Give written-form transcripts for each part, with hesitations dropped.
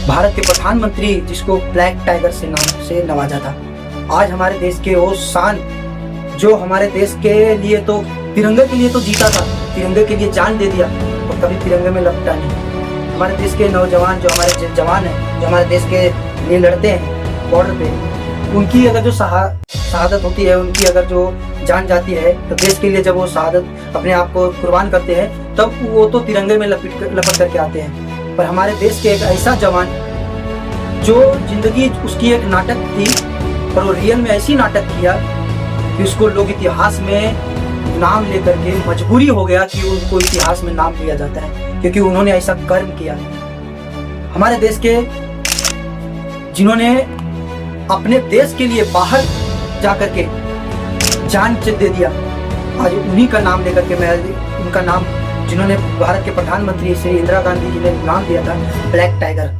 भारत के प्रधानमंत्री जिसको ब्लैक टाइगर से नाम से नवाजा था, आज हमारे देश के वो शान जो हमारे देश के लिए तो तिरंगे के लिए तो जीता था, तिरंगे के लिए जान दे दिया और कभी तिरंगे में लपटा नहीं। हमारे देश के नौजवान जो हमारे जवान हैं, जो हमारे देश के लिए लड़ते हैं बॉर्डर पे, उनकी अगर जो शहादत होती है, उनकी अगर जो जान जाती है, तो देश के लिए जब वो शहादत अपने आप को कुर्बान करते हैं तब वो तो तिरंगे में लपट करके आते हैं। पर हमारे देश के एक ऐसा जवान जो जिंदगी उसकी एक नाटक थी, पर वो रियल में ऐसी नाटक किया कि उसको लोग इतिहास में नाम लेकर के मजबूरी हो गया कि उनको इतिहास में नाम लिया जाता है, क्योंकि उन्होंने ऐसा कर्म किया। हमारे देश के जिन्होंने अपने देश के लिए बाहर जाकर के जान दे दिया, आज उन्हीं का नाम लेकर के मैं उनका नाम, जिन्होंने भारत के प्रधानमंत्री श्री इंदिरा गांधी जी ने नाम दिया था black tiger,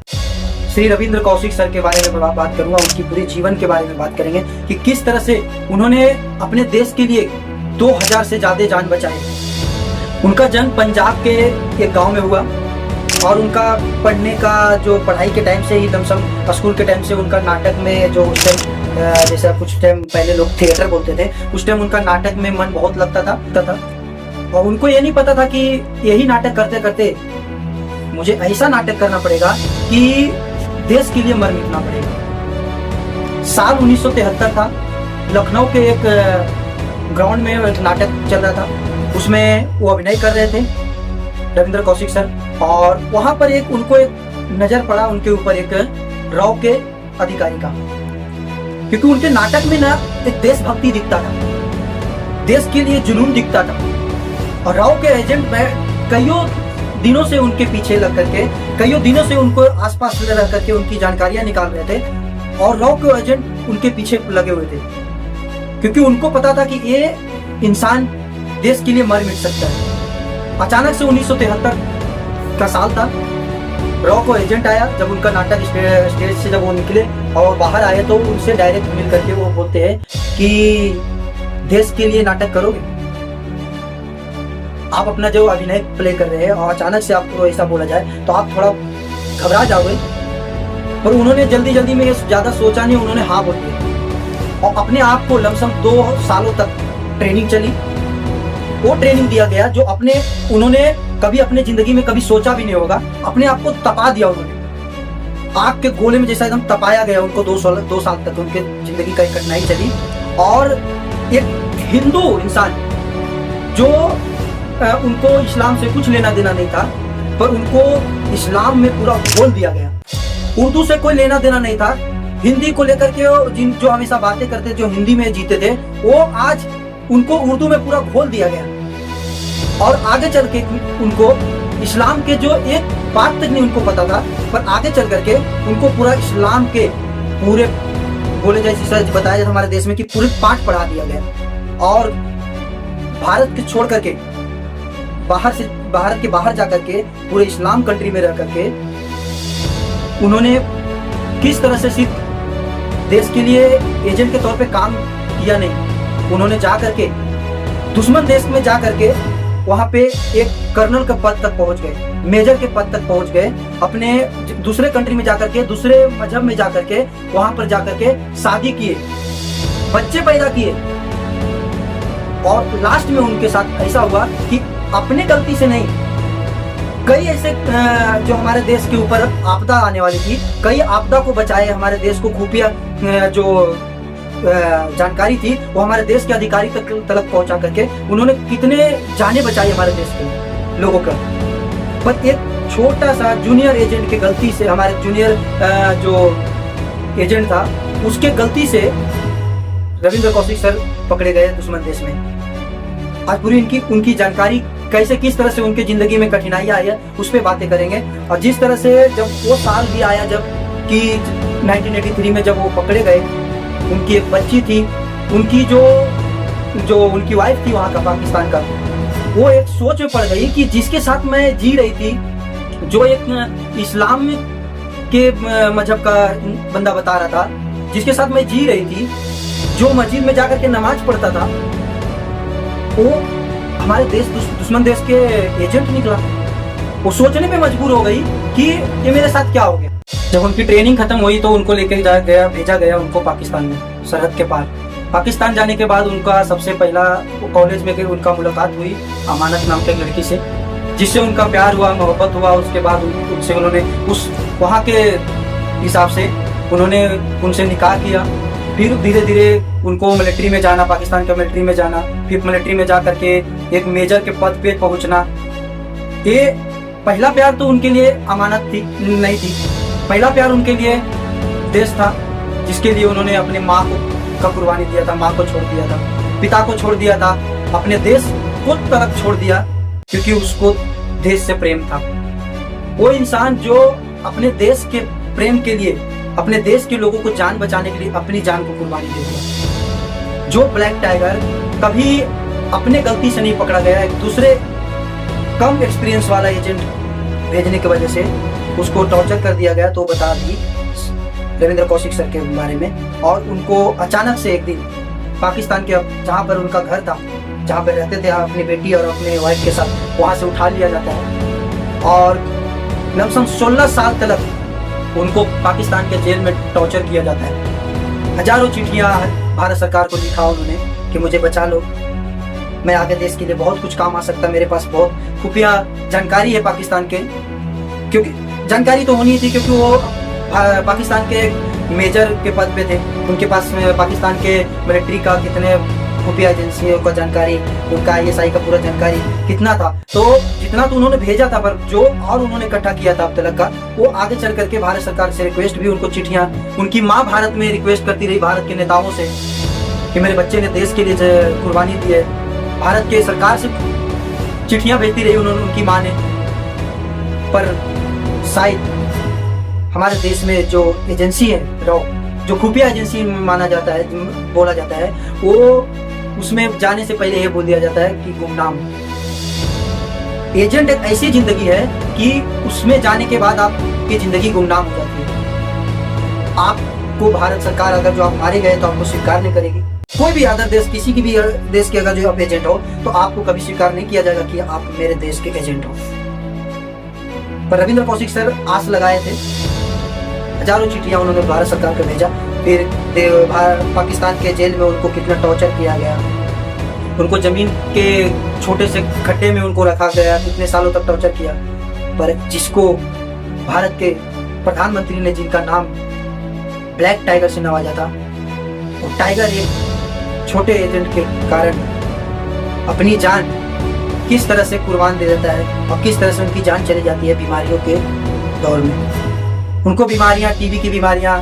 Shri Ravindra Kaushik sir के बारे में बात करूंगा। उनकी पूरे जीवन के बारे में बात करेंगे कि किस तरह से उन्होंने अपने देश के लिए 2000 से ज्यादा जान बचाए। उनका जन्म पंजाब के एक गांव में हुआ और उनका पढ़ने का जो पढ़ाई के टाइम से ही लमसम स्कूल के टाइम से उनका नाटक में जो उस टाइम जैसे कुछ टाइम पहले लोग थिएटर बोलते थे, उस टाइम उनका नाटक में मन बहुत लगता था और उनको ये नहीं पता था कि यही नाटक करते करते मुझे ऐसा नाटक करना पड़ेगा कि देश के लिए मर मिटना पड़ेगा। साल 1973 था, लखनऊ के एक ग्राउंड में एक नाटक चल रहा था, उसमें वो अभिनय कर रहे थे रविंद्र कौशिक सर, और वहां पर उनको एक नजर पड़ा उनके ऊपर एक राव के अधिकारी का, क्योंकि उनके नाटक में ना एक देशभक्ति दिखता था, देश के लिए जुनून दिखता था। और राव के एजेंट में कईयों दिनों से उनके पीछे लग करके, कईयों दिनों से उनको आसपास रह करके उनकी जानकारियां निकाल रहे थे और राव के एजेंट उनके पीछे लगे हुए थे, क्योंकि उनको पता था कि ये इंसान देश के लिए मर मिट सकता है। अचानक से 1973 का साल था, राव को एजेंट आया, जब उनका नाटक स्टेज से जब वो निकले और बाहर आए तो उनसे डायरेक्ट मिल करके वो बोलते हैं कि देश के लिए नाटक करोगे, आप अपना जो अभिनय प्ले कर रहे हैं और अचानक से आपको ऐसा बोला जाए तो आप थोड़ा घबरा जाओगे। पर उन्होंने जल्दी में ये ज्यादा सोचा नहीं, उन्होंने हाँ बोल दिया और अपने आप को लमसम 2 सालों तक ट्रेनिंग चली। वो ट्रेनिंग दिया गया जो उन्होंने कभी अपने जिंदगी में कभी सोचा भी नहीं होगा। अपने आप को तपा दिया उन्होंने, आग के गोले में जैसा एकदम तपाया गया उनको। 2 साल तक उनके जिंदगी का कठिनाई चली और एक हिंदू इंसान जो उनको इस्लाम से कुछ लेना देना नहीं था, पर उनको इस्लाम में पूरा घोल दिया गया। उर्दू से कोई लेना देना नहीं था, हिंदी को लेकर के जो हमेशा बातें करते, जो हिंदी में जीते थे, वो आज उनको उर्दू में पूरा घोल दिया गया। और आगे चल के उनको इस्लाम के जो एक बात तक नहीं उनको पता था, पर आगे चल करके उनको पूरा इस्लाम के पूरे बोले जैसे सर बताया जाता हमारे देश में कि पूरे पाठ पढ़ा दिया गया। और भारत के छोड़ करके भारत के बाहर जाकर के पूरे इस्लाम कंट्री में रह करके उन्होंने किस तरह से सिर्फ देश के लिए एजेंट के तौर पे काम किया नहीं, उन्होंने जा करके दुश्मन देश में जा करके वहां पे एक कर्नल के पद तक पहुंच गए, मेजर के पद तक पहुंच गए, अपने दूसरे कंट्री में जाकर के, दूसरे मजहब में जाकर के, वहां पर जाकर के शादी किए, बच्चे पैदा किए। और लास्ट में उनके साथ ऐसा हुआ कि अपने गलती से नहीं, कई ऐसे जो हमारे देश के ऊपर आपदा आने वाली थी, कई आपदा को बचाए, हमारे देश को खुफिया जो जानकारी थी वो हमारे देश के अधिकारी तक पहुंचा करके उन्होंने कितने जाने बचाई हमारे देश के लोगों का। पर एक छोटा सा जूनियर एजेंट की गलती से, हमारे जूनियर जो एजेंट था उसके गलती से रविंद्र कौशिक सर पकड़े गए दुश्मन देश में। आज पूरी उनकी जानकारी कैसे किस तरह से उनके जिंदगी में कठिनाइयां आई है उस पर बातें करेंगे। और जिस तरह से जब वो साल भी आया जब कि 1983 में जब वो पकड़े गए, उनकी एक बच्ची थी, उनकी जो उनकी वाइफ थी वहाँ का पाकिस्तान का, वो एक सोच में पड़ गई कि जिसके साथ मैं जी रही थी, जो एक इस्लाम के मजहब का बंदा बता रहा था, जिसके साथ मैं जी रही थी, जो मस्जिद में जाकर के नमाज पढ़ता था, वो हमारे देश दुश्मन देश के एजेंट निकला। वो सोचने पे मजबूर हो गई कि ये मेरे साथ क्या हो गया। जब उनकी ट्रेनिंग खत्म हुई तो उनको लेकर भेजा गया उनको पाकिस्तान में, सरहद के पार। पाकिस्तान जाने के बाद उनका सबसे पहला कॉलेज में उनका मुलाकात हुई अमानत नाम के लड़की से, जिससे उनका प्यार हुआ, मोहब्बत हुआ। उसके बाद उनसे उन्होंने उस वहाँ के हिसाब से उन्होंने उनसे निकाह किया। फिर धीरे धीरे उनको मिलिट्री में जाना, पाकिस्तान के मिलिट्री में जाना, फिर मिलिट्री में जा करके एक मेजर के पद पे पहुंचना। ये पहला प्यार तो उनके लिए अमानत थी नहीं थी, पहला प्यार उनके लिए देश था, जिसके लिए उन्होंने अपने माँ का कुर्बानी दिया था, माँ को छोड़ दिया था, पिता को छोड़ दिया था, अपने देश को तरफ छोड़ दिया, क्योंकि उसको देश से प्रेम था। वो इंसान जो अपने देश के प्रेम के लिए, अपने देश के लोगों को जान बचाने के लिए अपनी जान को कुर्बानी दे दिया। जो ब्लैक टाइगर कभी अपने गलती से नहीं पकड़ा गया, एक दूसरे कम एक्सपीरियंस वाला एजेंट भेजने की वजह से उसको टॉर्चर कर दिया गया। तो बता दी रविंद्र कौशिक सर के बारे में। और उनको अचानक से एक दिन पाकिस्तान के जहाँ पर उनका घर था, जहाँ पर रहते थे अपनी बेटी और अपने वाइफ के साथ, वहाँ से उठा लिया जाता है और लमसम 16 साल तक उनको पाकिस्तान के जेल में टॉर्चर किया जाता है। हजारों चिट्ठियाँ भारत सरकार को लिखा उन्होंने कि मुझे बचा लो, मैं आगे देश के लिए बहुत कुछ काम आ सकता, मेरे पास बहुत खुफिया जानकारी है पाकिस्तान के। क्योंकि जानकारी तो होनी थी, क्योंकि वो पाकिस्तान के मेजर के पद पे थे, उनके पास पाकिस्तान के मिलिट्री का कितने खुफिया एजेंसियों का जानकारी, उनका ISI का पूरा जानकारी कितना था। तो जितना तो उन्होंने भेजा था, पर जो और उन्होंने इकट्ठा किया था अब तक का, वो आगे चल करके भारत सरकार से रिक्वेस्ट भी, उनको चिट्ठियाँ, उनकी माँ भारत में रिक्वेस्ट करती रही भारत के नेताओं से कि मेरे बच्चे ने देश के लिए कुर्बानी दी है। भारत के सरकार से चिट्ठियाँ भेजती रही उन्होंने, उनकी माँ ने। पर शायद हमारे देश में जो एजेंसी है रॉ, जो खुफिया एजेंसी माना जाता है, बोला जाता है, वो उसमें जाने से पहले ये बोल दिया जाता है कि गुमनाम। एजेंट एक ऐसी जिंदगी है कि उसमें जाने के बाद आपकी जिंदगी गुमनाम हो जाती है। आपको भारत सरकार, अगर जो आप मारे गए तो आपको स्वीकार नहीं करेगी। कोई भी अदर देश, किसी की भी देश के अगर जो आप एजेंट हो तो आपको कभी स्वीकार नहीं किया जाएगा कि आप मेरे देश के एजेंट हो। पर रविंद्र कौशिक सर आस लगाए थे, हजारों चिट्ठियां उन्होंने भारत सरकार को भेजा। फिर पाकिस्तान के जेल में उनको कितना टॉर्चर किया गया, उनको जमीन के छोटे से खड्डे में उनको रखा गया, कितने सालों तक टॉर्चर किया। पर जिसको भारत के प्रधानमंत्री ने, जिनका नाम ब्लैक टाइगर से नवाजा था, वो टाइगर एक छोटे एजेंट के कारण अपनी जान किस तरह से कुर्बान दे देता है और किस तरह से उनकी जान चली जाती है बीमारियों के दौर में। उनको बीमारियां, टीबी की बीमारियां,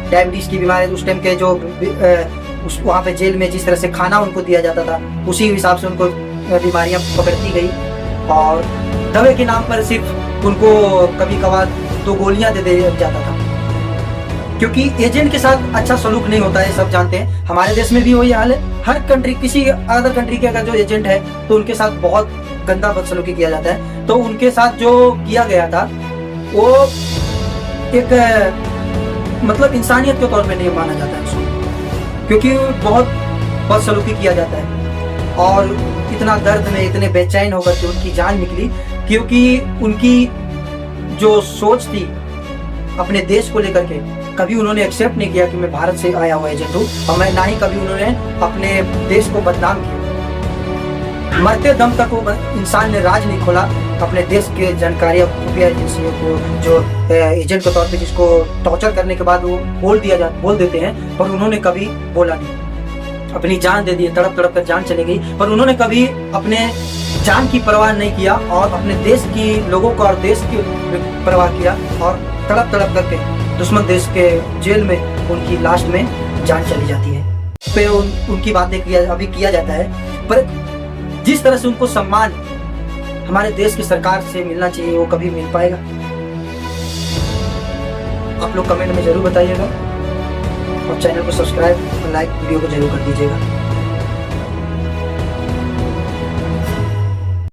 डायबिटीज की बीमारियां, उस टाइम के जो वहाँ पे जेल में जिस तरह से खाना उनको दिया जाता था, उसी हिसाब से उनको बीमारियां पकड़ती गई। और दवे के नाम पर सिर्फ उनको कभी कभार 2 गोलियां दे दिया जाता था, क्योंकि एजेंट के साथ अच्छा सलूक नहीं होता है, सब जानते हैं। हमारे देश में भी वही हाल है। हर कंट्री, किसी अदर कंट्री के अगर जो एजेंट है तो उनके साथ बहुत गंदा बदसलूकी किया जाता है। तो उनके साथ जो किया गया था वो एक मतलब इंसानियत के तौर पे नहीं माना जाता है उसको, क्योंकि बहुत बदसलूकी किया जाता है। और इतना दर्द में, इतने बेचैन होकर के उनकी जान निकली, क्योंकि उनकी जो सोच थी अपने देश को लेकर के, कभी उन्होंने एक्सेप्ट नहीं किया कि मैं भारत से आया हुआ एजेंट हूँ, और मैं ना ही कभी उन्होंने अपने देश को बदनाम किया। मरते दम तक वो इंसान ने राज नहीं खोला अपने देश के जानकारी और खुफिया एजेंसियों को, जो एजेंट के तौर पे जिसको टॉर्चर करने के बाद वो बोल देते हैं, पर उन्होंने कभी बोला नहीं। अपनी जान दे दी, तड़प तड़प कर जान चली गई, पर उन्होंने कभी अपने जान की परवाह नहीं किया और अपने देश की लोगों को और देश की परवाह किया। और तड़प तड़प करके दुश्मन देश के जेल में उनकी लास्ट में जान चली जाती है। पे उनकी बातें अभी किया जाता है, पर जिस तरह से उनको सम्मान हमारे देश की सरकार से मिलना चाहिए वो कभी मिल पाएगा। आप लोग कमेंट में जरूर बताइएगा और चैनल को सब्सक्राइब और लाइक वीडियो को जरूर कर दीजिएगा।